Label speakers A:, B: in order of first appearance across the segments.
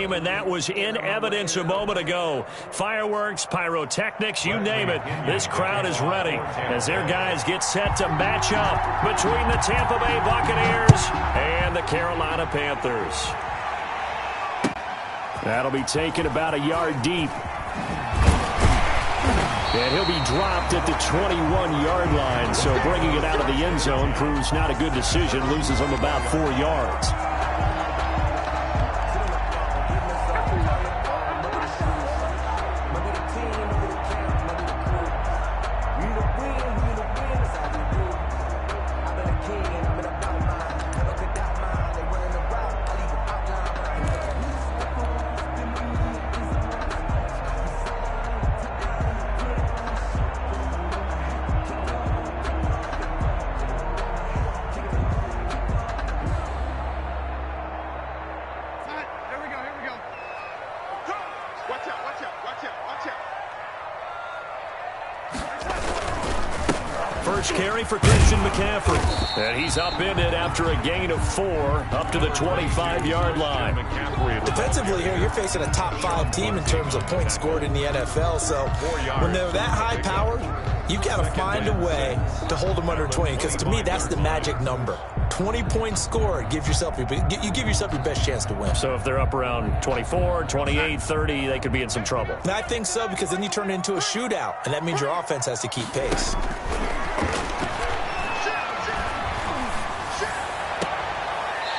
A: game, and that was in evidence a moment ago. Fireworks, pyrotechnics, you name it. This crowd is ready as their guys get set to match up between the Tampa Bay Buccaneers and the Carolina Panthers. That'll be taken about a yard deep. And he'll be dropped at the 21-yard line, so bringing it out of the end zone proves not a good decision, loses him about 4 yards. First carry for Christian McCaffrey. And he's upended after a gain of 4 up to the 25-yard line.
B: Defensively here, you're facing a top 5 team in terms of points scored in the NFL. So when they're that high powered, you've got to find a way to hold them under 20. Because to me, that's the magic number. 20 points scored, you give yourself your best chance to win.
A: So if they're up around 24, 28, 30, they could be in some trouble.
B: And I think so, because then you turn it into a shootout, and that means your offense has to keep pace.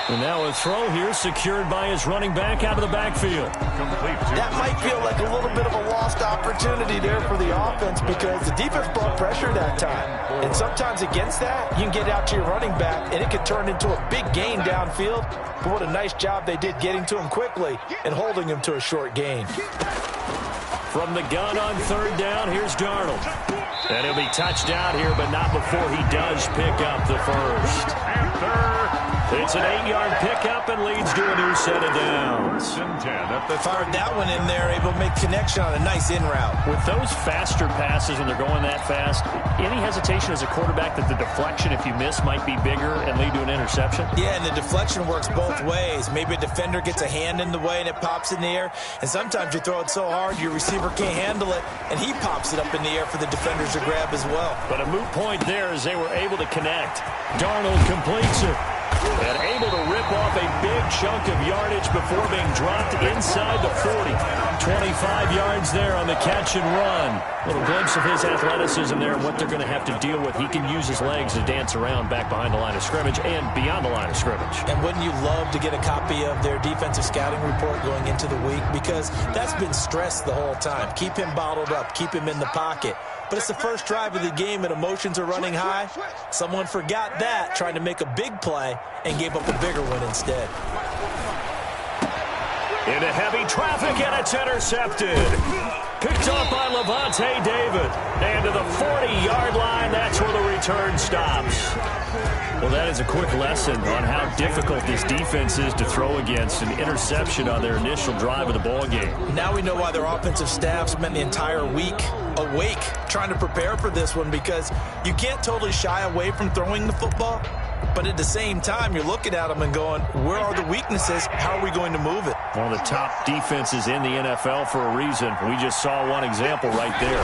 A: And now a throw here secured by his running back out of the backfield.
C: That might feel like a little bit of a lost opportunity there for the offense because the defense brought pressure that time. And sometimes against that, you can get out to your running back, and it could turn into a big gain downfield. But what a nice job they did getting to him quickly and holding him to a short gain.
A: From the gun on third down, here's Darnold. And he'll be touched out here, but not before he does pick up the first. It's an 8-yard pickup and leads to a new set of downs.
B: Fired that one in there, able to make connection on a nice in route.
A: With those faster passes when they're going that fast, any hesitation as a quarterback that the deflection, if you miss, might be bigger and lead to an interception?
B: Yeah, and the deflection works both ways. Maybe a defender gets a hand in the way and it pops in the air, and sometimes you throw it so hard your receiver can't handle it, and he pops it up in the air for the defenders to grab as well.
A: But a moot point there as they were able to connect. Darnold completes it. And able to rip off a big chunk of yardage before being dropped inside the 40. 25 yards there on the catch and run. A little glimpse of his athleticism there and what they're going to have to deal with. He can use his legs to dance around back behind the line of scrimmage and beyond the line of scrimmage.
B: And wouldn't you love to get a copy of their defensive scouting report going into the week? Because that's been stressed the whole time. Keep him bottled up. Keep him in the pocket. But it's the first drive of the game and emotions are running high. Someone forgot that, trying to make a big play, and gave up a bigger one instead.
A: Into heavy traffic, and it's intercepted. Picked off by Levante David. And to the 40-yard line, that's where the return stops. Well, that is a quick lesson on how difficult this defense is to throw against. An interception on their initial drive of the ball game.
B: Now we know why their offensive staff spent the entire week awake trying to prepare for this one, because you can't totally shy away from throwing the football, but at the same time you're looking at them and going, where are the weaknesses? How are we going to move it?
A: One of the top defenses in the NFL for a reason. We just saw one example right there.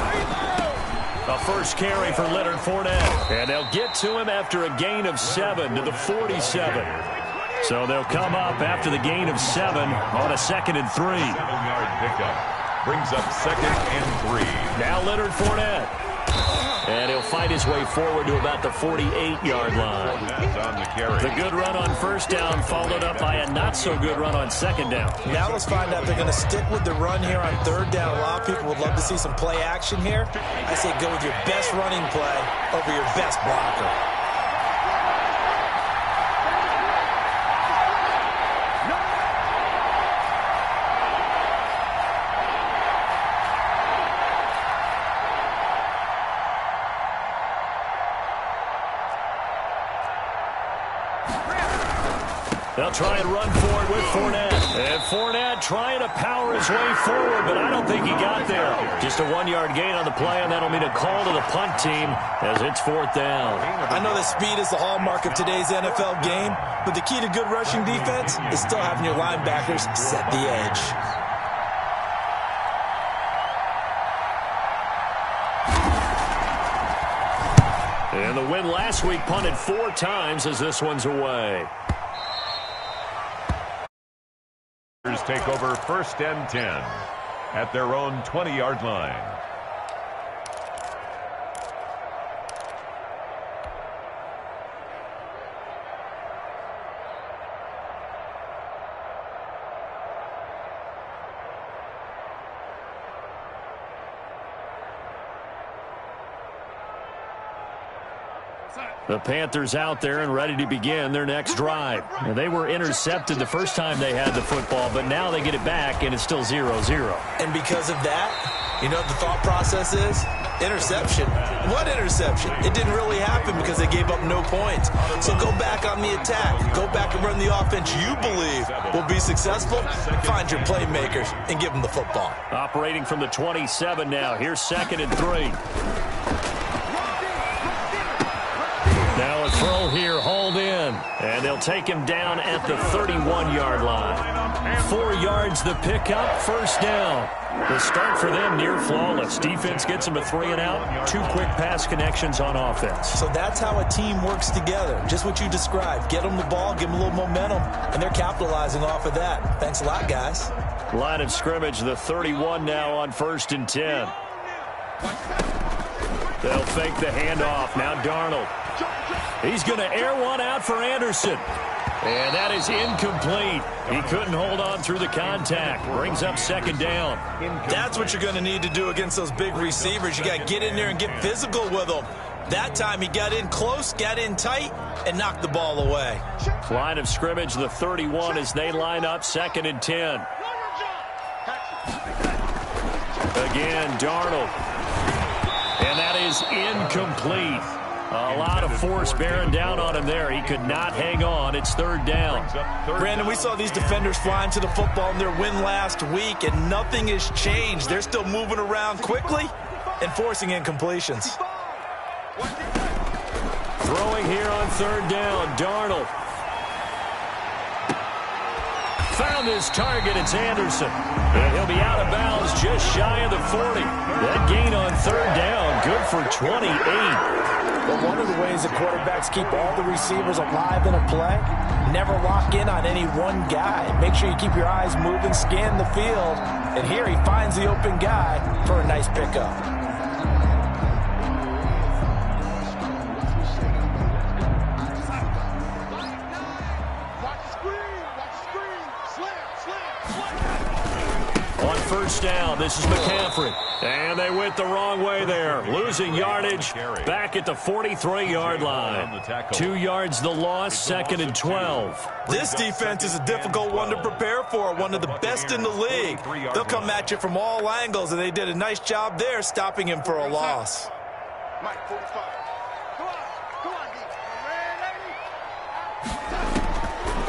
A: A first carry for Leonard Fournette. And they'll get to him after a gain of 7 to the 47. So they'll come up after the gain of 7 on a 2nd and 3.
D: 7-yard pickup. Brings up 2nd and 3.
A: Now Leonard Fournette. And he'll fight his way forward to about the 48-yard line. The good run on first down followed up by a not-so-good run on second down.
B: Now let's find out if they're going to stick with the run here on third down. A lot of people would love to see some play action here. I say go with your best running play over your best blocker.
A: They'll try and run for it with Fournette. And Fournette trying to power his way forward, but I don't think he got there. Just a 1-yard gain on the play, and that'll mean a call to the punt team as it's 4th down.
B: I know that speed is the hallmark of today's NFL game, but the key to good rushing defense is still having your linebackers set the edge.
A: And the win last week punted 4 times as this one's away.
D: Take over 1st and 10 at their own 20-yard line.
A: The Panthers out there and ready to begin their next drive. And they were intercepted the first time they had the football, but now they get it back, and it's still 0-0.
B: And because of that, you know what the thought process is? Interception. What interception? It didn't really happen because they gave up no points. So go back on the attack. Go back and run the offense you believe will be successful. Find your playmakers and give them the football.
A: Operating from the 27 now. Here's 2nd and 3. Now a throw here, hauled in, and they'll take him down at the 31-yard line. 4 yards the pickup, 1st down. The start for them near flawless. Defense gets them a 3 and out, 2 quick pass connections on offense.
B: So that's how a team works together. Just what you described. Get them the ball, give them a little momentum, and they're capitalizing off of that. Thanks a lot, guys.
A: Line of scrimmage, the 31 now on 1st and 10. They'll fake the handoff. Now Darnold. He's going to air one out for Anderson. And that is incomplete. He couldn't hold on through the contact. Brings up 2nd down.
B: That's what you're going to need to do against those big receivers. You got to get in there and get physical with them. That time he got in close, got in tight, and knocked the ball away.
A: Line of scrimmage, the 31 as they line up 2nd and 10. Again, Darnold. And that is incomplete. A lot of force bearing down on him there. He could not hang on. It's 3rd down.
B: Brandon, we saw these defenders flying to the football in their win last week, and nothing has changed. They're still moving around quickly and forcing incompletions.
A: Throwing here on 3rd down, Darnold. Found his target, it's Anderson. And he'll be out of bounds just shy of the 40. That gain on 3rd down, good for 28.
C: But one of the ways that quarterbacks keep all the receivers alive in a play, never lock in on any one guy. Make sure you keep your eyes moving, scan the field, and here he finds the open guy for a nice pickup.
A: On 1st down, this is McCaffrey. And they went the wrong way there. Losing yardage back at the 43-yard line. 2 yards the loss, 2nd and 12.
B: This defense is a difficult one to prepare for, one of the best in the league. They'll come at you from all angles, and they did a nice job there stopping him for a loss.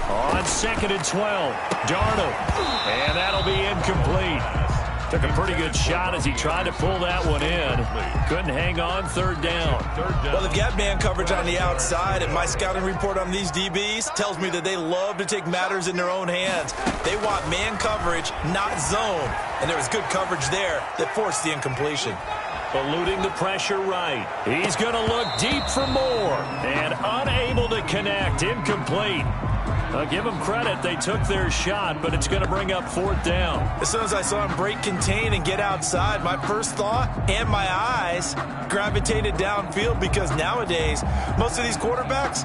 A: On 2nd and 12, Darnold. And that'll be incomplete. Took a pretty good shot as he tried to pull that one in. Couldn't hang on, 3rd down.
B: Well, they've got man coverage on the outside, and my scouting report on these DBs tells me that they love to take matters in their own hands. They want man coverage, not zone. And there was good coverage there that forced the incompletion.
A: Eluding the pressure right. He's going to look deep for more. And unable to connect, incomplete. Give them credit. They took their shot, but it's going to bring up 4th down.
B: As soon as I saw him break contain and get outside, my first thought and my eyes gravitated downfield because nowadays, most of these quarterbacks,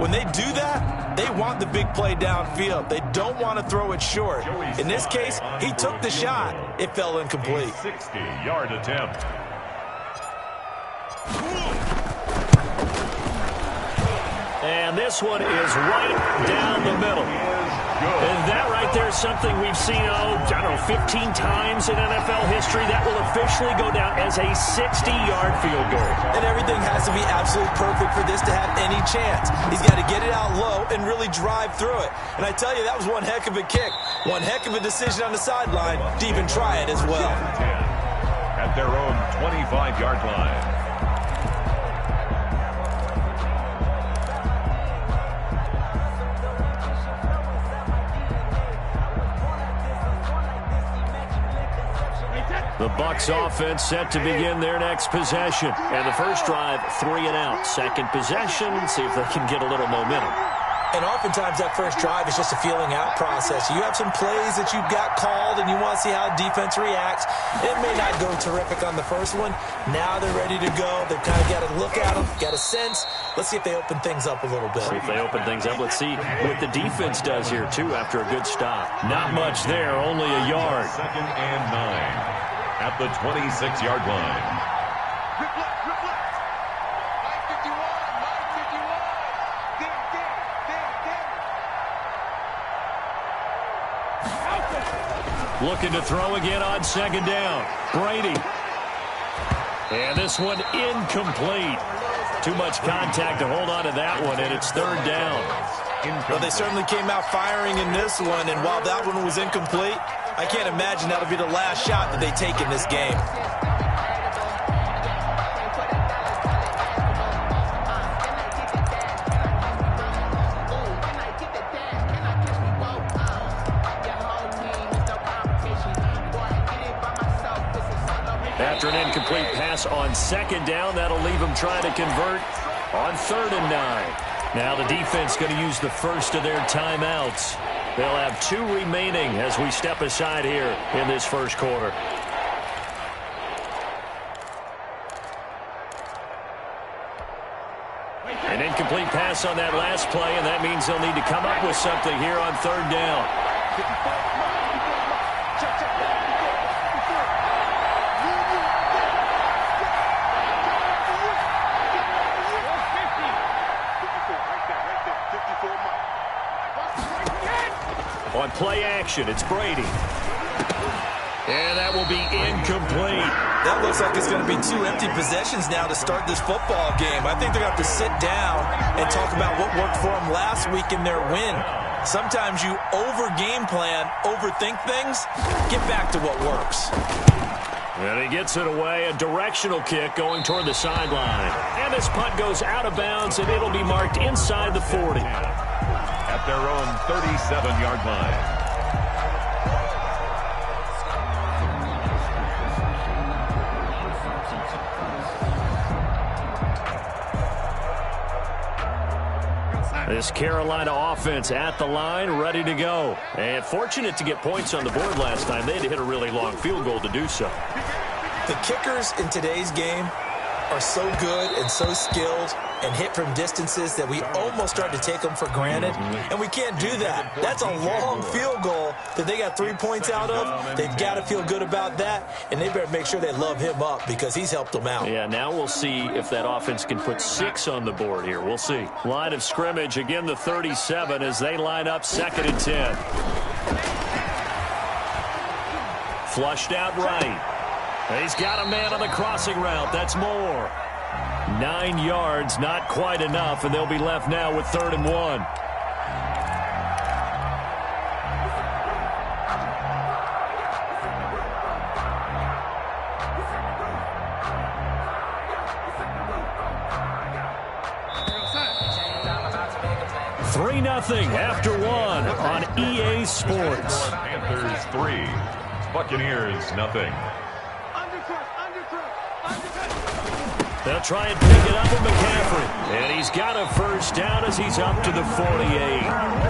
B: when they do that, they want the big play downfield. They don't want to throw it short. In this case, he took the shot. It fell incomplete.
D: 60-yard attempt.
A: And this one is right down the middle. And that right there is something we've seen, I don't know, 15 times in NFL history. That will officially go down as a 60-yard field goal.
B: And everything has to be absolutely perfect for this to have any chance. He's got to get it out low and really drive through it. And I tell you, that was one heck of a kick. One heck of a decision on the sideline to even try it as well.
D: At their own 25-yard line.
A: The Bucs offense set to begin their next possession. And the first drive, 3 and out. Second possession, see if they can get a little momentum.
B: And oftentimes that first drive is just a feeling out process. You have some plays that you've got called and you want to see how defense reacts. It may not go terrific on the first one. Now they're ready to go. They've kind of got to look at them, got a sense. Let's see if they open things up a little bit.
A: See if they open things up. Let's see what the defense does here, too, after a good stop. Not much there, only a yard.
D: 2nd and 9 at the 26-yard line.
A: Looking to throw again on 2nd down. Brady. And this one incomplete. Too much contact to hold on to that one, and it's 3rd down.
C: Well, they certainly came out firing in this one, and while that one was incomplete, I can't imagine that'll be the last shot that they take in this game.
A: After an incomplete pass on 2nd down, that'll leave them trying to convert on 3rd and 9. Now the defense going to use the first of their timeouts. They'll have 2 remaining as we step aside here in this first quarter. An incomplete pass on that last play, and that means they'll need to come up with something here on 3rd down. On play action, it's Brady. And that will be incomplete.
C: That looks like it's going to be 2 empty possessions now to start this football game. I think they're going to have to sit down and talk about what worked for them last week in their win. Sometimes you over-game plan, overthink things. Get back to what works.
A: And he gets it away. A directional kick going toward the sideline. And this punt goes out of bounds, and it'll be marked inside the 40.
D: At their own 37-yard line.
A: This Carolina offense at the line, ready to go. And fortunate to get points on the board last time. They had to hit a really long field goal to do so.
B: The kickers in today's game are so good and so skilled and hit from distances that we almost start to take them for granted, and we can't do that. That's a long field goal that they got 3 points out of. They've got to feel good about that, and they better make sure they love him up because he's helped them out.
A: Yeah, now we'll see if that offense can put 6 on the board here. We'll see. Line of scrimmage, again the 37 as they line up 2nd and 10. Flushed out right. He's got a man on the crossing route. That's more. 9 yards, not quite enough, and they'll be left now with 3rd and 1. Three 0 after 1 on EA Sports.
D: Panthers 3, Buccaneers 0.
A: They'll try and pick it up with McCaffrey. And he's got a first down as he's up to the 48.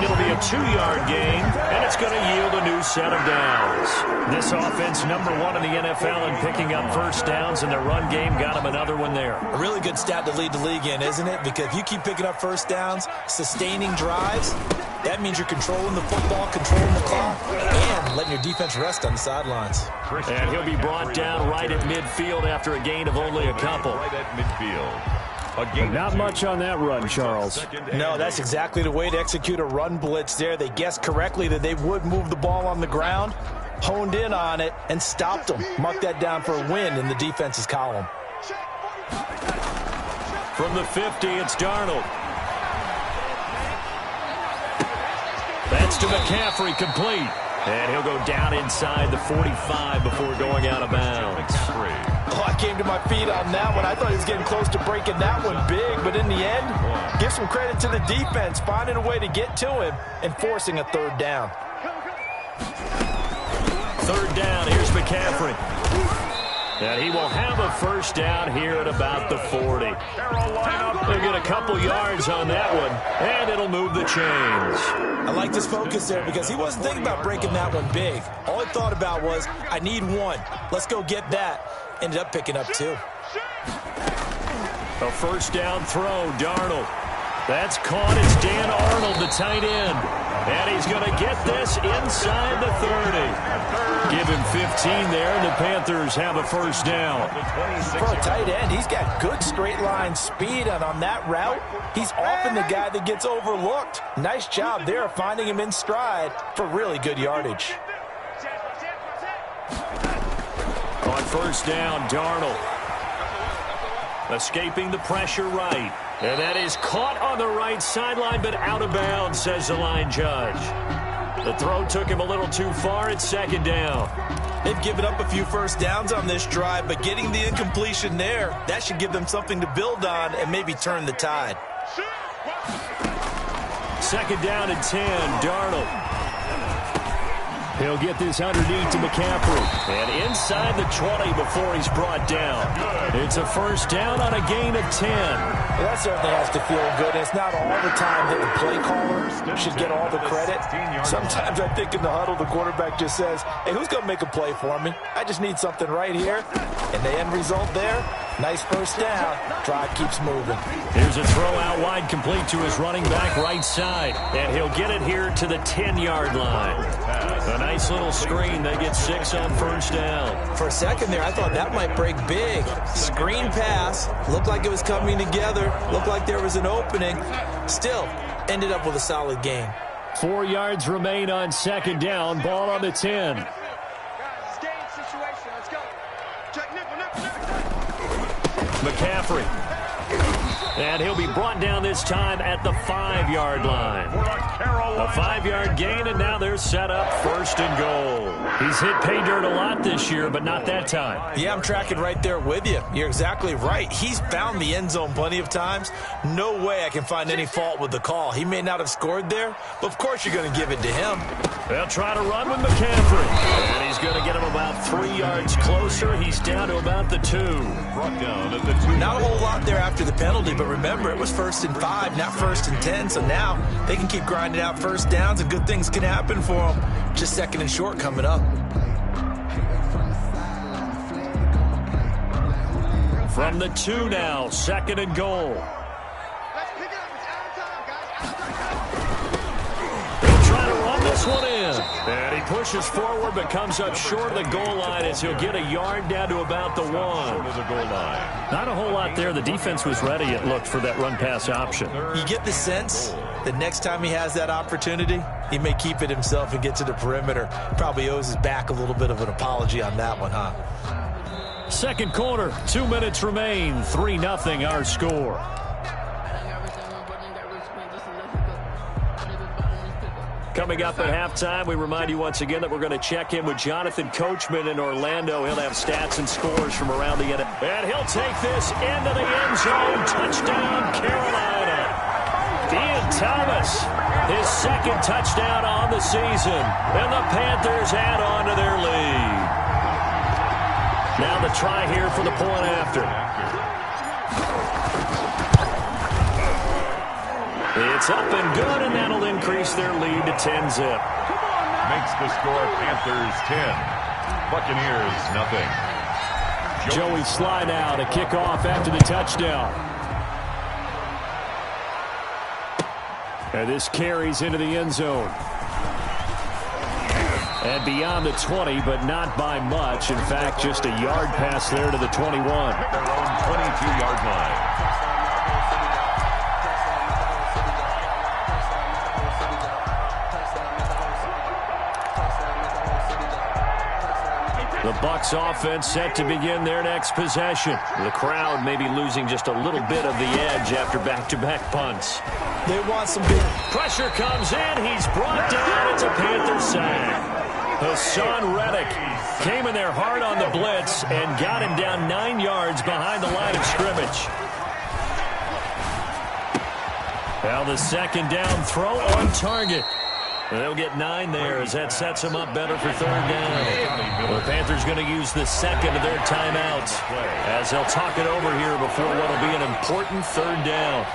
A: It'll be a 2-yard gain, and it's going to yield a new set of downs. This offense, number 1 in the NFL in picking up first downs, and their run game got him another one there.
B: A really good stat to lead the league in, isn't it? Because if you keep picking up first downs, sustaining drives, that means you're controlling the football, controlling the clock, and letting your defense rest on the sidelines.
A: And he'll be brought down right at midfield after a gain of only a couple.
D: Right at midfield.
A: Not much on that run, Charles.
C: No, that's exactly the way to execute a run blitz there. They guessed correctly that they would move the ball on the ground, honed in on it, and stopped them. Mark that down for a win in the defense's column.
A: From the 50, it's Darnold. That's to McCaffrey, complete. And he'll go down inside the 45 before going out of bounds.
C: Oh, I came to my feet on that one. I thought he was getting close to breaking that one big, but in the end, give some credit to the defense, finding a way to get to him and forcing a 3rd down.
A: 3rd down, here's McCaffrey. McCaffrey. And he will have a first down here at about the 40. They'll get a couple yards on that one, and it'll move the chains.
B: I like this focus there because he wasn't thinking about breaking that one big. All he thought about was, I need one. Let's go get that. Ended up picking up two.
A: A first down throw, Darnold. That's caught. It's Dan Arnold, the tight end. And he's going to get this inside the 30. Give him 15 there, and the Panthers have a first down.
C: For a tight end, he's got good straight line speed, and on that route, he's often the guy that gets overlooked. Nice job there finding him in stride for really good yardage.
A: On first down, Darnold. Escaping the pressure right. And that is caught on the right sideline, but out of bounds, says the line judge. The throw took him a little too far. It's second down.
B: They've given up a few first downs on this drive, but getting the incompletion there, that should give them something to build on and maybe turn the tide.
A: Second down and 10, Darnold. He'll get this underneath to McCaffrey. And inside the 20 before he's brought down. It's a first down on a gain of 10.
C: Well, that certainly has to feel good. It's not all the time that the play caller should get all the credit. Sometimes I think in the huddle, the quarterback just says, hey, who's going to make a play for me? I just need something right here. And the end result there, nice first down. Drive keeps moving.
A: Here's a throw out wide, complete to his running back right side. And he'll get it here to the 10-yard line. A nice little screen. They get 6 on first down.
B: For a second there, I thought that might break big. Screen pass. Looked like it was coming together. Looked like there was an opening. Still, ended up with a solid gain.
A: 4 yards remain on second down. Ball on the 10. McCaffrey. And he'll be brought down this time at the 5-yard line. A 5-yard gain, and now they're set up first and goal. He's hit pay dirt a lot this year, but not that time.
B: Yeah, I'm tracking right there with you. You're exactly right. He's found the end zone plenty of times. No way I can find any fault with the call. He may not have scored there, but of course you're going to give it to him.
A: They'll try to run with McCaffrey. And he's going to get him about 3 yards closer. He's down to about the 2.
D: Brought down at the 2.
B: Not a whole lot there after the penalty, but remember, it was 1st and 5, not 1st and 10. So now they can keep grinding out first downs, and good things can happen for them. Just 2nd and short coming up.
A: From the 2 now, 2nd and goal. Trying to run this one in. And he pushes forward but comes up short of the goal line as he'll get a yard down to about the 1.
D: The goal line.
A: Not a whole lot there. The defense was ready, it looked, for that run-pass option.
B: You get the sense that next time he has that opportunity, he may keep it himself and get to the perimeter. Probably owes his back a little bit of an apology on that one, huh?
A: Second quarter, 2 minutes remain. 3-0 our score. Coming up at halftime, we remind you once again that we're going to check in with Jonathan Coachman in Orlando. He'll have stats and scores from around the end. And he'll take this into the end zone. Touchdown, Carolina. Ian Thomas, his 2nd touchdown on the season. And the Panthers add on to their lead. Now the try here for the point after. It's up and good, and that'll increase their lead to 10-zip.
D: Makes the score Panthers 10. Buccaneers nothing.
A: Joey Slidell to kick off after the touchdown. And this carries into the end zone. And beyond the 20, but not by much. In fact, just a yard pass there to the 21.
D: At their own 22-yard line.
A: The Bucs offense set to begin their next possession. The crowd may be losing just a little bit of the edge after back-to-back punts.
B: They want some big
A: pressure comes in. He's brought down. It's a Panther sack. Hassan Reddick came in there hard on the blitz and got him down 9 yards behind the line of scrimmage. Now the 2nd down throw on target. They'll get 9 there as that sets them up better for third down. Well, the Panthers going to use the second of their timeouts as they'll talk it over here before what will be an important third down.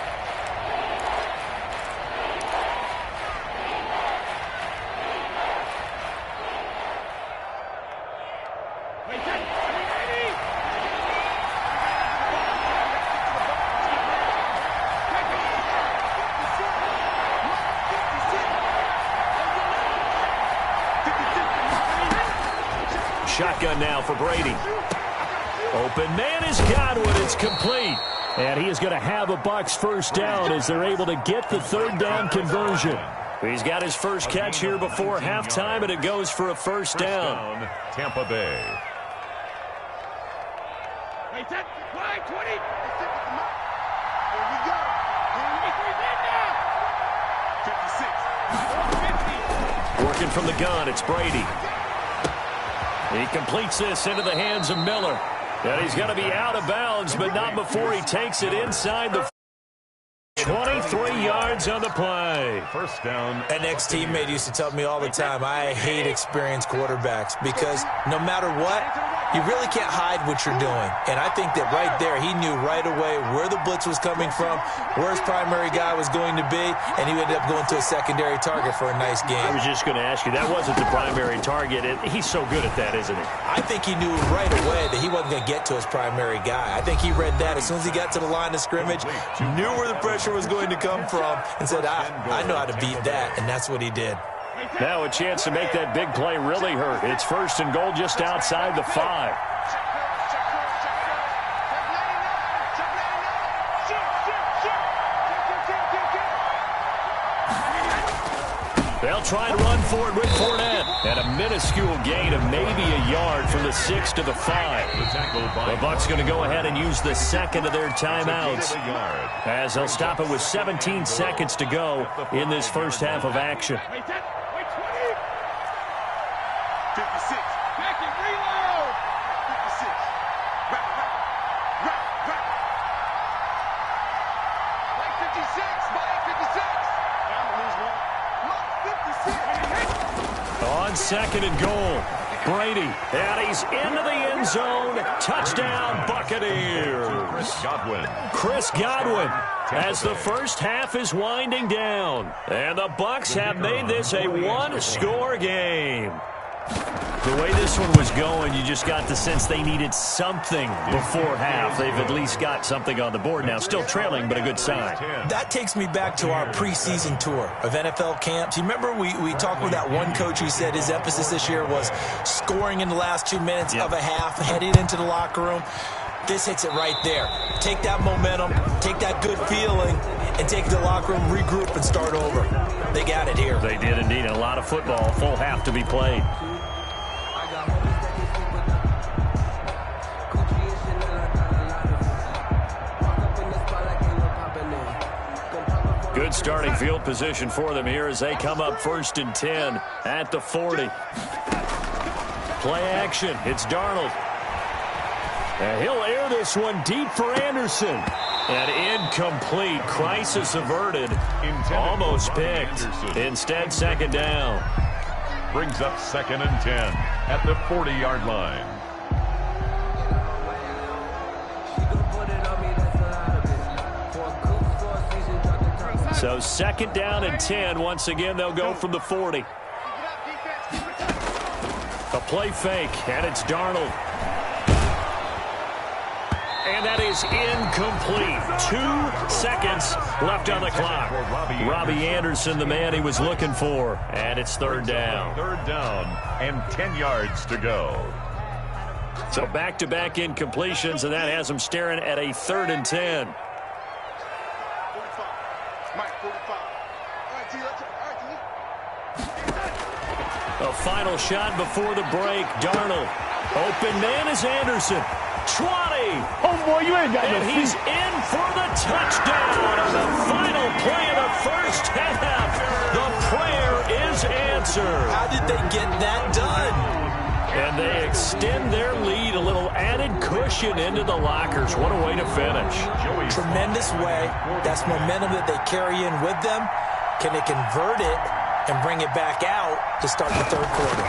A: Shotgun now for Brady. Open man is Godwin. It's complete. And he is going to have a Bucs first down as they're able to get the third down conversion. He's got his first catch here before halftime, and it goes for a first down.
D: Tampa Bay.
A: Working from the gun, it's Brady. He completes this into the hands of Miller. And he's going to be out of bounds, but not before he takes it inside the 23 yards on the play.
D: First down.
B: An ex-teammate used to tell me all the time, I hate experienced quarterbacks because no matter what, you really can't hide what you're doing. And I think that right there, he knew right away where the blitz was coming from, where his primary guy was going to be, and he ended up going to a secondary target for a nice game.
A: I was just going to ask you, that wasn't the primary target. He's so good at that, isn't he?
B: I think he knew right away that he wasn't going to get to his primary guy. I think he read that as soon as he got to the line of scrimmage, knew where the pressure was going to come from, and said, I know how to beat that, and that's what he did.
A: Now a chance to make that big play really hurt. It's first and goal just outside the 5. They'll try and run for it with Fournette. And a minuscule gain of maybe a yard from the 6 to the 5. The Bucs going to go ahead and use the second of their timeouts as they'll stop it with 17 seconds to go in this first half of action.
E: 56. Back and reload. 56. Right. Like 56. Mike 56. Down to lose one. Look, 56.
A: On second and goal, Brady. And he's into the end zone. Touchdown, Buccaneers. Chris Godwin as the first half is winding down. And the Bucs have made this a one-score game. The way this one was going, you just got the sense they needed something before half. They've at least got something on the board now. Still trailing, but a good sign.
B: That takes me back to our preseason tour of NFL camps. You remember we talked with that one coach who said his emphasis this year was scoring in the last 2 minutes of a half, heading into the locker room. This hits it right there. Take that momentum, take that good feeling, and take the locker room, regroup, and start over. They got it here.
A: They did indeed. And a lot of football, full half to be played. Good starting field position for them here as they come up first and 10 at the 40. Play action. It's Darnold. And he'll air this one deep for Anderson. And incomplete. Crisis averted. Almost picked. Instead, second down.
D: Brings up second and 10 at the 40-yard line.
A: So second down and 10. Once again, they'll go from the 40. A play fake, and it's Darnold. And that is incomplete. 2 seconds left on the clock. Robbie Anderson, the man he was looking for. And it's third down.
D: Third down and 10 yards to go.
A: So back-to-back incompletions, and that has them staring at a third and 10. A final shot before the break. Darnold. Open man is Anderson. 20.
E: Oh, boy, you ain't got no
A: And he's in for the touchdown on the final play of the first half. The prayer is answered.
B: How did they get that done?
A: And they extend their lead, a little added cushion into the lockers. What a way to finish.
B: Tremendous way. That's momentum that they carry in with them. Can they convert it and bring it back out to start the third quarter.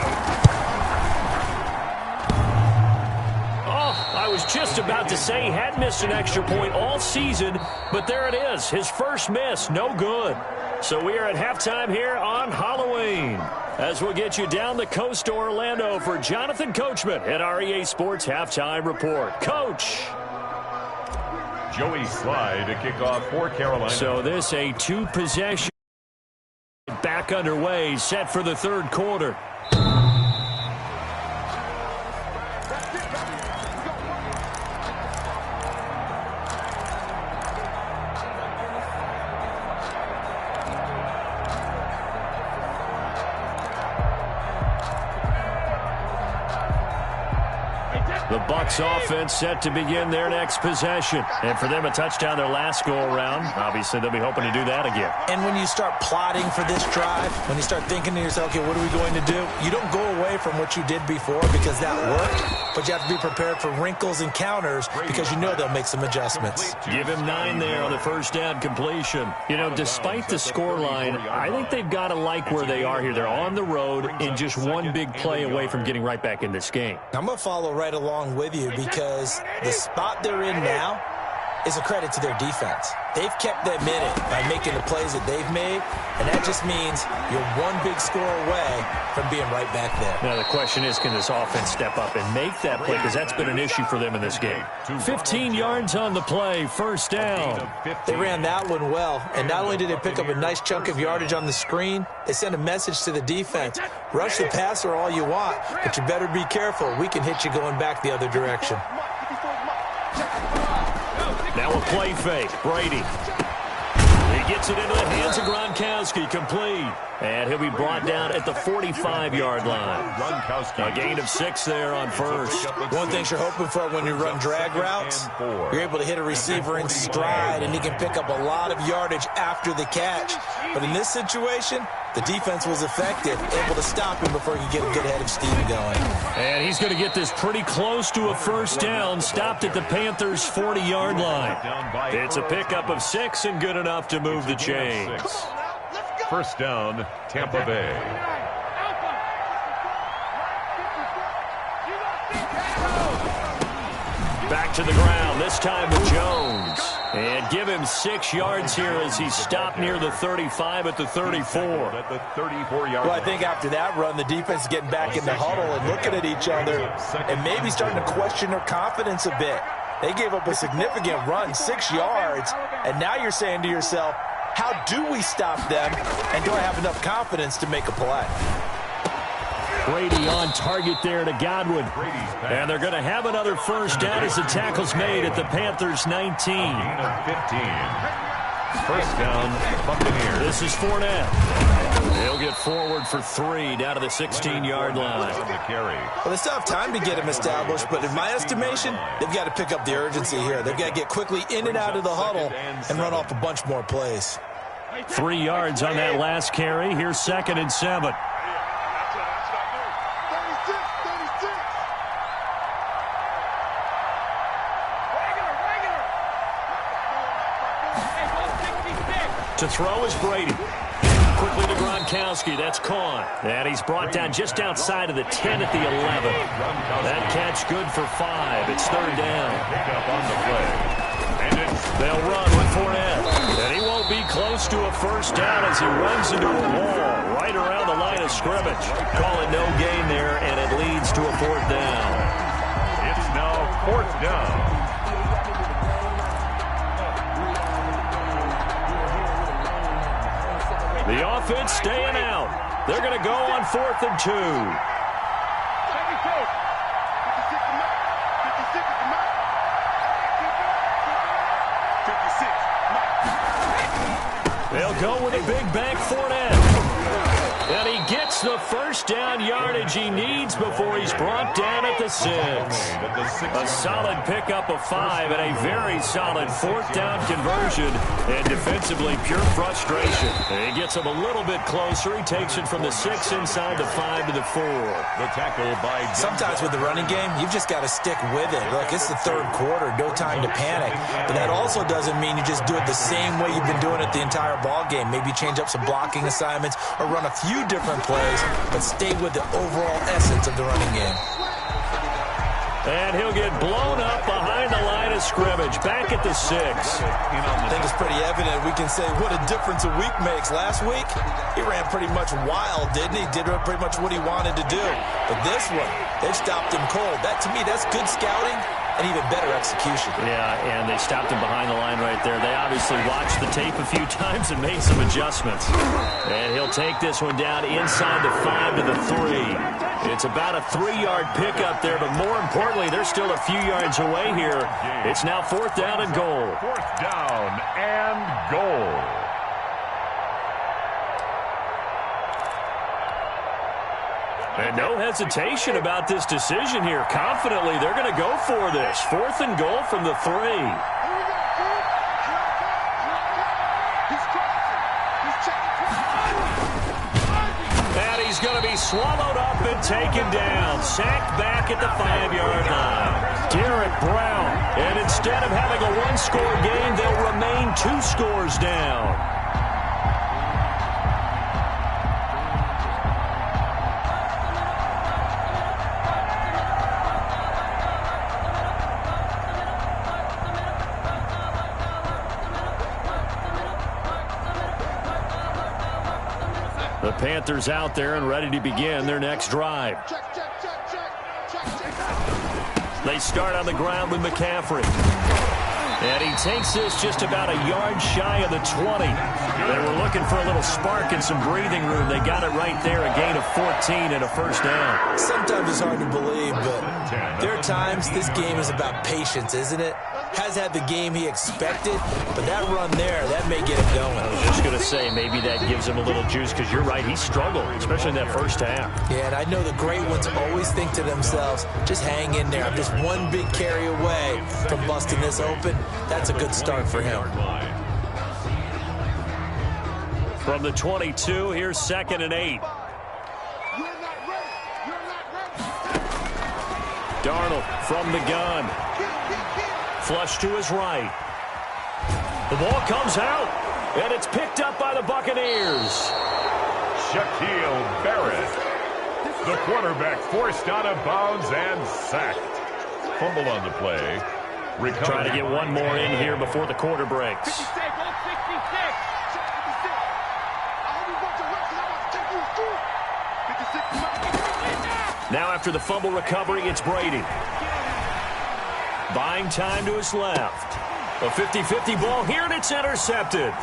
A: I was just about to say he had missed an extra point all season, but there it is. His first miss, no good. So we are at halftime here on Halloween, as we'll get you down the coast to Orlando for Jonathan Coachman at our EA Sports Halftime Report. Coach.
D: Joey Slye to kick off for Carolina.
A: So this a two-possession back underway, set for the third quarter. The Bucs offense set to begin their next possession. And for them, a touchdown their last go-around. Obviously, they'll be hoping to do that again.
B: And when you start plotting for this drive, when you start thinking to yourself, okay, what are we going to do? You don't go away from what you did before because that worked, but you have to be prepared for wrinkles and counters because you know they'll make some adjustments.
A: Give him 9 there on the first down completion. You know, despite the scoreline, I think they've got to like where they are here. They're on the road and just one big play away from getting right back in this game.
B: I'm going to follow right along with you because the spot they're in now is a credit to their defense. They've kept them in it by making the plays that they've made, and that just means you're one big score away from being right back there.
A: Now the question is, can this offense step up and make that play, because that's been an issue for them in this game. 15 yards on the play, first down.
B: They ran that one well, and not only did they pick up a nice chunk of yardage on the screen, they sent a message to the defense. Rush the passer all you want, but you better be careful. We can hit you going back the other direction.
A: Now a play fake. Brady. He gets it into the hands of Gronkowski. Complete. And he'll be brought down at the 45-yard line. A gain of 6 there on first.
B: One thing you're hoping for when you run drag routes, you're able to hit a receiver in stride, and he can pick up a lot of yardage after the catch. But in this situation, the defense was effective, able to stop him before he could get a good head of steam going.
A: And he's going to get this pretty close to a first down, stopped at the Panthers' 40-yard line. It's a pickup of 6 and good enough to move the chains.
D: First down, Tampa Bay.
A: Back to the ground, this time with Jones. And give him 6 yards here as he stopped near the 35 at the 34.
D: At the 34-yard
C: Well, I think after that run, the defense is getting back in the huddle and looking at each other and maybe starting to question their confidence a bit. They gave up a significant run, 6 yards, and now you're saying to yourself, how do we stop them, and do I have enough confidence to make a play?
A: Brady on target there to Godwin. And they're going to have another first down as the tackle's made at the Panthers' 19.
D: First down, Buccaneers.
A: This is Fournette. He'll get forward for 3 down to the 16-yard line.
B: Well, they still have time to get him established, but in my estimation, they've got to pick up the urgency here. They've got to get quickly in and out of the huddle and run off a bunch more plays.
A: 3 yards on that last carry. Here's 2nd and 7. To throw is Brady. Quickly to Gronkowski. That's caught. And he's brought down just outside of the 10 at the 11. That catch good for 5. It's 3rd down.
D: Pick up on the play. And
A: they'll run with Fournette. And he won't be close to a first down as he runs into a wall right around the line of scrimmage. Call it no gain there, and it leads to a 4th down.
D: It's now 4th down.
A: The offense staying out. They're going to go on 4th and 2. They'll go with a big bank Fournette. And he gets the first down yardage he needs before he's brought down at the 6. A solid pickup of 5 and a very solid 4th down conversion. And defensively, pure frustration. He gets him a little bit closer. He takes it from the 6 inside the 5 to the 4.
D: The tackle by...
B: Sometimes with the running game, you've just got to stick with it. Look, it's the third quarter. No time to panic. But that also doesn't mean you just do it the same way you've been doing it the entire ball game. Maybe change up some blocking assignments or run a few different plays, but stay with the overall essence of the running game.
A: And he'll get blown up behind the line of scrimmage, back at the 6.
B: I think it's pretty evident. We can say what a difference a week makes. Last week, he ran pretty much wild, didn't he? Did pretty much what he wanted to do. But this one, they've stopped him cold. That, to me, that's good scouting and even better execution.
A: Yeah, and they stopped him behind the line right there. They obviously watched the tape a few times and made some adjustments. And he'll take this one down inside the 5 to the 3. It's about a 3-yard pickup there, but more importantly, they're still a few yards away here. It's now 4th down and goal.
D: 4th down and goal.
A: And no hesitation about this decision here. Confidently, they're going to go for this. 4th and goal from the 3. And he's going to be swallowed up and taken down. Sacked back at the 5-yard line. Garrett Brown. And instead of having a 1-score game, they'll remain 2 scores down. The Panthers out there and ready to begin their next drive. They start on the ground with McCaffrey. And he takes this just about a yard shy of the 20. They were looking for a little spark and some breathing room. They got it right there, a gain of 14 and a 1st down.
B: Sometimes it's hard to believe, but there are times this game is about patience, isn't it? Has had the game he expected, but that run there, that may get him going.
A: I was just going to say, maybe that gives him a little juice, because you're right, he struggled, especially in that first half.
B: Yeah, and I know the great ones always think to themselves, just hang in there. I'm just one big carry away from busting this open. That's a good start for him.
A: From the 22, here's 2nd and 8. Darnold from the gun. Flush to his right. The ball comes out, and it's picked up by the Buccaneers.
D: Shaquille Barrett. The quarterback forced out of bounds and sacked. Fumble on the play.
A: Trying to get one more in here before the quarter breaks. Now after the fumble recovery, it's Brady. Buying time to his left. A 50-50 ball here, and it's intercepted.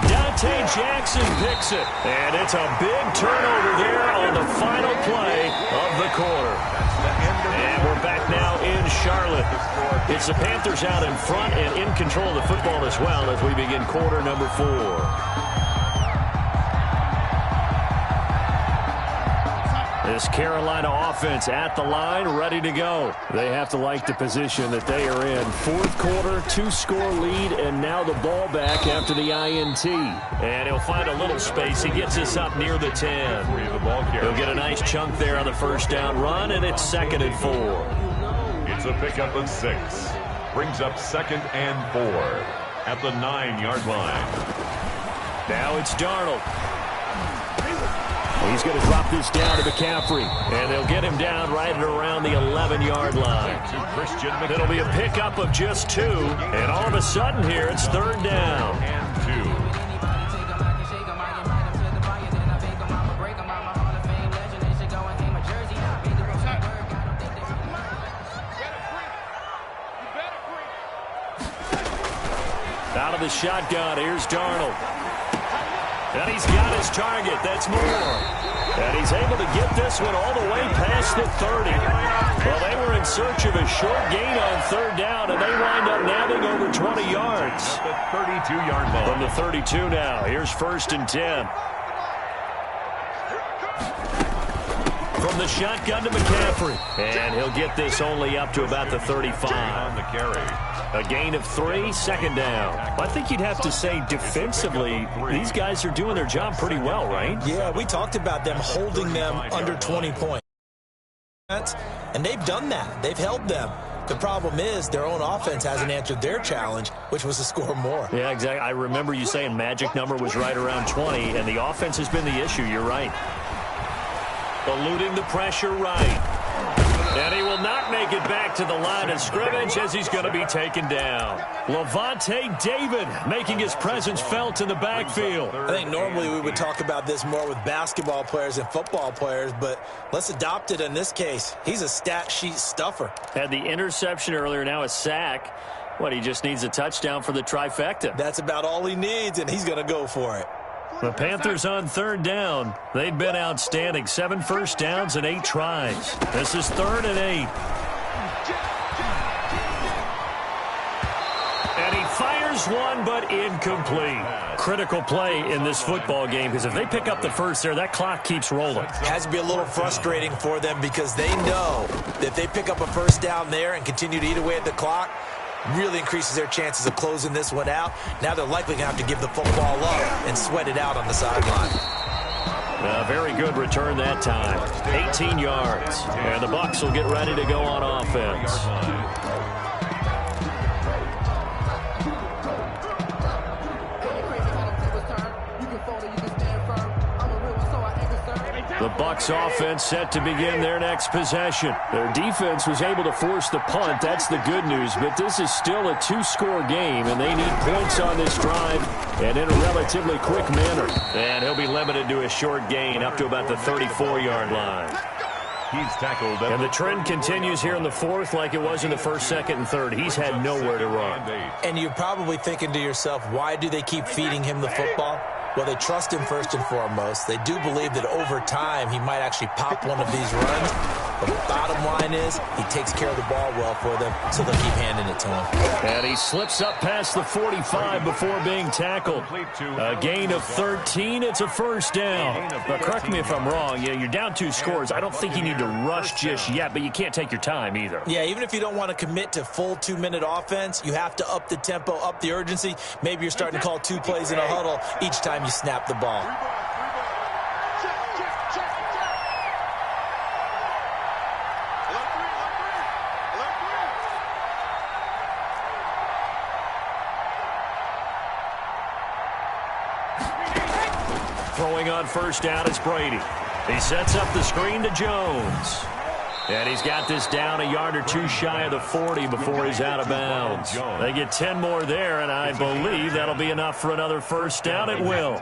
A: Dante Jackson picks it. And it's a big turnover there on the final play of the quarter. And we're back now in Charlotte. It's the Panthers out in front and in control of the football as well as we begin quarter number 4. This Carolina offense at the line, ready to go. They have to like the position that they are in. 4th quarter, 2-score lead, and now the ball back after the INT. And he'll find a little space. He gets this up near the 10. He'll get a nice chunk there on the 1st down run, and it's 2nd and 4.
D: It's a pickup of 6. Brings up 2nd and 4 at the 9-yard line.
A: Now it's Darnold. He's going to drop this down to McCaffrey, and they'll get him down right at around the 11-yard line. It'll be a pickup of just 2, and all of a sudden here it's 3rd down.
D: And 2.
A: Out of the shotgun, here's Darnold. And he's got his target. That's Moore. And he's able to get this one all the way past the 30. Well, they were in search of a short gain on 3rd down, and they wind up nabbing over 20 yards.
D: The 32-yard line.
A: From the 32 now. Here's 1st and 10. from the shotgun to McCaffrey. And he'll get this only up to about the 35.
D: On the carry.
A: A gain of 3, second down. I think you'd have to say defensively, these guys are doing their job pretty well, right?
B: Yeah, we talked about them holding them under 20 points. And they've done that. They've held them. The problem is their own offense hasn't answered their challenge, which was to score more.
A: Yeah, exactly. I remember you saying magic number was right around 20, and the offense has been the issue. You're right. Eluding the pressure right. And he will not make it back to the line of scrimmage as he's going to be taken down. Levante David making his presence felt in the backfield.
B: I think normally we would talk about this more with basketball players and football players, but let's adopt it in this case. He's a stat sheet stuffer.
A: Had the interception earlier, now a sack. What, he just needs a touchdown for the trifecta.
B: That's about all he needs, and he's going to go for it.
A: The Panthers on third down. They've been outstanding. 7 first downs and 8 tries. This is 3rd and 8. And he fires one, but incomplete. Critical play in this football game, because if they pick up the first there, that clock keeps rolling.
B: Has to be a little frustrating for them because they know that if they pick up a first down there and continue to eat away at the clock, really increases their chances of closing this one out. Now they're likely going to have to give the football up and sweat it out on the sideline.
A: Very good return that time. 18 yards. And the Bucs will get ready to go on offense. The Bucs offense set to begin their next possession. Their defense was able to force the punt. That's the good news. But this is still a 2-score game, and they need points on this drive and in a relatively quick manner. And he'll be limited to a short gain up to about the 34-yard line.
D: He's tackled.
A: And the trend continues here in the 4th like it was in the 1st, 2nd, and 3rd. He's had nowhere to run.
B: And you're probably thinking to yourself, why do they keep feeding him the football? Well, they trust him first and foremost. They do believe that over time he might actually pop one of these runs. But the bottom line is he takes care of the ball well for them, so they'll keep handing it to him.
A: And he slips up past the 45 before being tackled. A gain of 13. It's a first down. But correct me if I'm wrong. Yeah, you're down 2 scores. I don't think you need to rush just yet, but you can't take your time either.
B: Yeah, even if you don't want to commit to full 2-minute offense, you have to up the tempo, up the urgency. Maybe you're starting to call 2 plays in a huddle each time you snap the ball.
A: Throwing on first down, it's Brady. He sets up the screen to Jones. And he's got this down a yard or 2 shy of the 40 before he's out of bounds. They get 10 more there, and I believe that'll be enough for another first down. It will.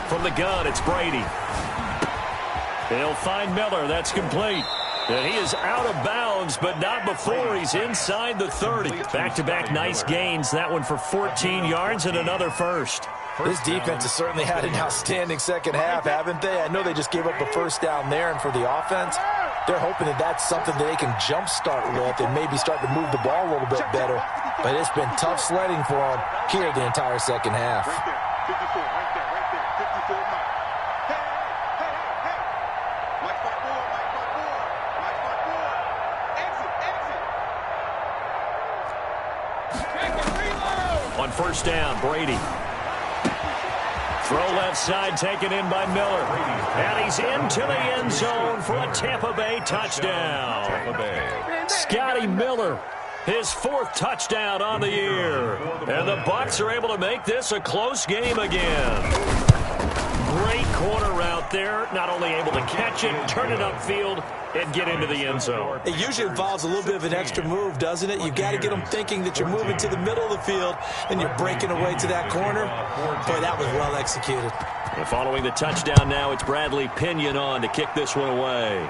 A: From the gun, it's Brady. They'll find Miller. That's complete. And he is out of bounds, but not before he's inside the 30. Back-to-back nice gains. That one for 14 yards and another first.
C: This defense has certainly had an outstanding second half, haven't they? I know they just gave up a first down there, and for the offense, they're hoping that that's something that they can jumpstart with and maybe start to move the ball a little bit better. But it's been tough sledding for them here the entire second half.
A: On first down, Brady. Throw left side taken in by Miller. And he's into the end zone for a Tampa Bay touchdown. Scotty Miller, his 4th touchdown on the year. And the Bucs are able to make this a close game again. Great corner route there. Not only able to catch it, turn it upfield, and get into the end zone.
B: It usually involves a little bit of an extra move, doesn't it? You've got to get them thinking that you're moving to the middle of the field and you're breaking away to that corner. Boy, that was well executed.
A: And following the touchdown now, it's Bradley Pinion on to kick this one away.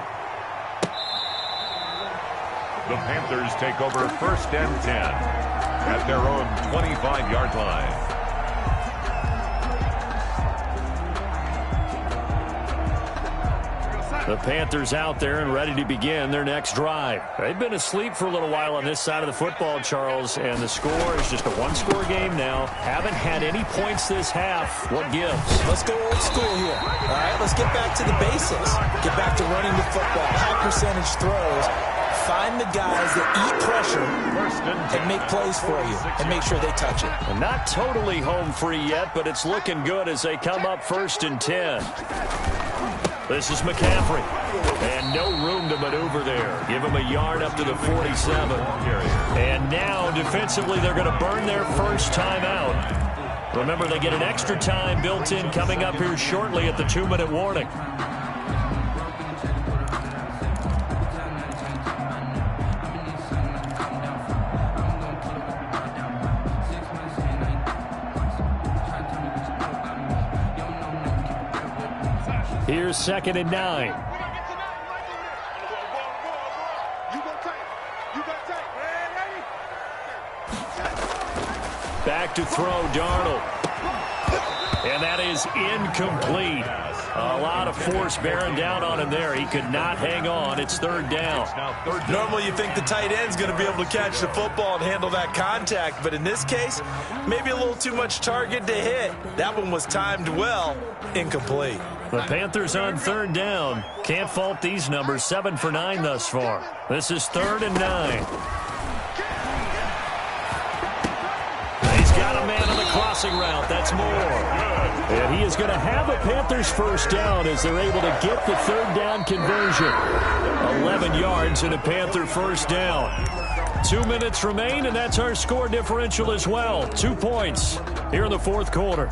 D: The Panthers take over 1st and 10 at their own 25-yard line.
A: The Panthers out there and ready to begin their next drive. They've been asleep for a little while on this side of the football, Charles, and the score is just a one-score game now. Haven't had any points this half. What gives?
B: Let's go old school here. All right, let's get back to the basics. Get back to running the football, high percentage throws. Find the guys that eat pressure and make plays for you and make sure they touch it.
A: And not totally home free yet, but it's looking good as they come up 1st and 10. This is McCaffrey. And no room to maneuver there. Give him a yard up to the 47. And now, defensively, they're going to burn their first timeout. Remember, they get an extra time built in coming up here shortly at the 2-minute warning. Here's 2nd and 9. Back to throw, Darnold. And that is incomplete. A lot of force bearing down on him there. He could not hang on. It's 3rd down.
C: Normally you think the tight end's going to be able to catch the football and handle that contact, but in this case, maybe a little too much target to hit. That one was timed well. Incomplete.
A: The Panthers on 3rd down. Can't fault these numbers. 7 for 9 thus far. This is 3rd and 9. He's got a man on the crossing route. That's Moore. And he is going to have a Panthers first down as they're able to get the 3rd down conversion. 11 yards and a Panther first down. 2 minutes remain, and that's our score differential as well. 2 points here in the 4th quarter.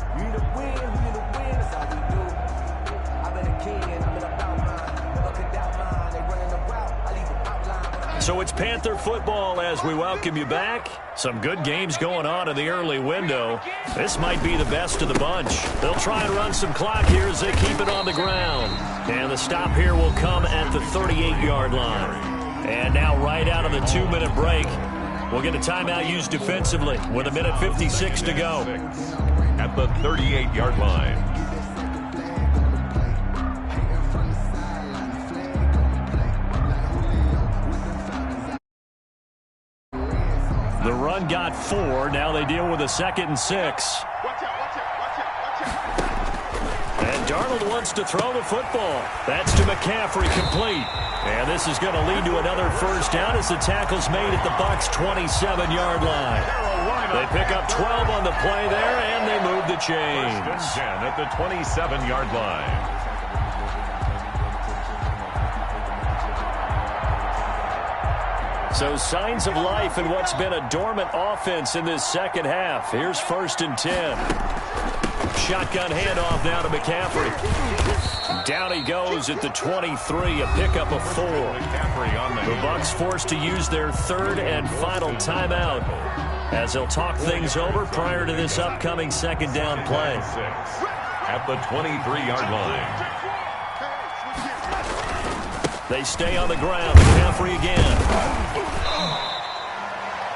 A: So it's Panther football as we welcome you back. Some good games going on in the early window. This might be the best of the bunch. They'll try and run some clock here as they keep it on the ground. And the stop here will come at the 38-yard line. And now right out of the 2-minute break, we'll get a timeout used defensively with 1:56 to go.
D: At the 38-yard line.
A: The run got 4. Now they deal with a 2nd and 6. And Darnold wants to throw the football. That's to McCaffrey, complete. And this is going to lead to another first down as the tackle's made at the Bucs' 27-yard line. They pick up 12 on the play there, and they move the chains.
D: 1st and 10 at the 27-yard line.
A: So signs of life in what's been a dormant offense in this second half. Here's 1st and 10. Shotgun handoff now to McCaffrey. Down he goes at the 23, a pickup of 4. The Bucs forced to use their 3rd and final timeout as they'll talk things over prior to this upcoming 2nd down play.
D: At the 23-yard line.
A: They stay on the ground. McCaffrey again.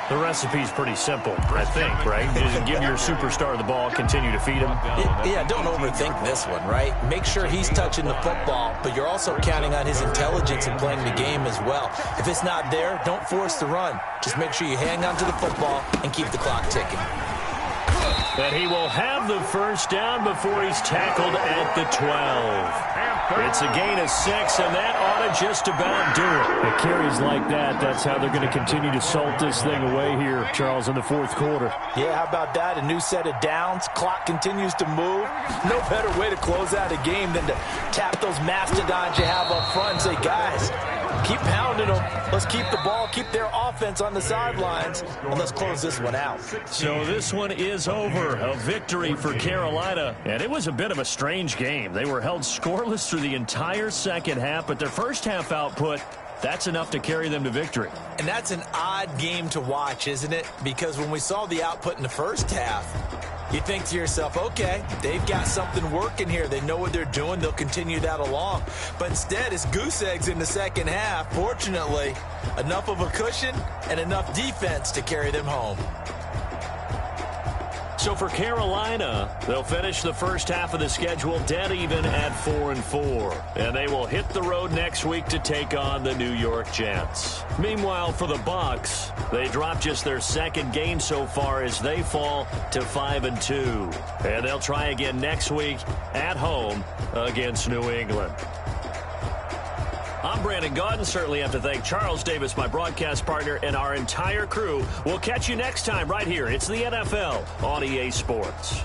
A: The recipe's pretty simple, I think, right? Just give your superstar the ball, continue to feed him.
B: Yeah, don't overthink this one, right? Make sure he's touching the football, but you're also counting on his intelligence in playing the game as well. If it's not there, don't force the run. Just make sure you hang on to the football and keep the clock ticking.
A: But he will have the first down before he's tackled at the 12. It's a gain of 6, and that ought to just about do it. It carries like that. That's how they're going to continue to salt this thing away here, Charles, in the 4th quarter.
C: Yeah, how about that? A new set of downs. Clock continues to move. No better way to close out a game than to tap those mastodons you have up front and say, guys, keep pounding them. Let's keep the ball, keep their offense on the sidelines, and let's close this one out.
A: So this one is over. A victory for Carolina. And it was a bit of a strange game. They were held scoreless through the entire second half, but their first half output, that's enough to carry them to victory.
B: And that's an odd game to watch, isn't it? Because when we saw the output in the first half, you think to yourself, okay, they've got something working here. They know what they're doing. They'll continue that along. But instead, it's goose eggs in the second half. Fortunately, enough of a cushion and enough defense to carry them home.
A: So for Carolina, they'll finish the first half of the schedule dead even at 4-4. And they will hit the road next week to take on the New York Jets. Meanwhile, for the Bucs, they dropped just their second game so far as they fall to 5-2. And they'll try again next week at home against New England. I'm Brandon Gaudin. Certainly have to thank Charles Davis, my broadcast partner, and our entire crew. We'll catch you next time right here. It's the NFL on EA Sports.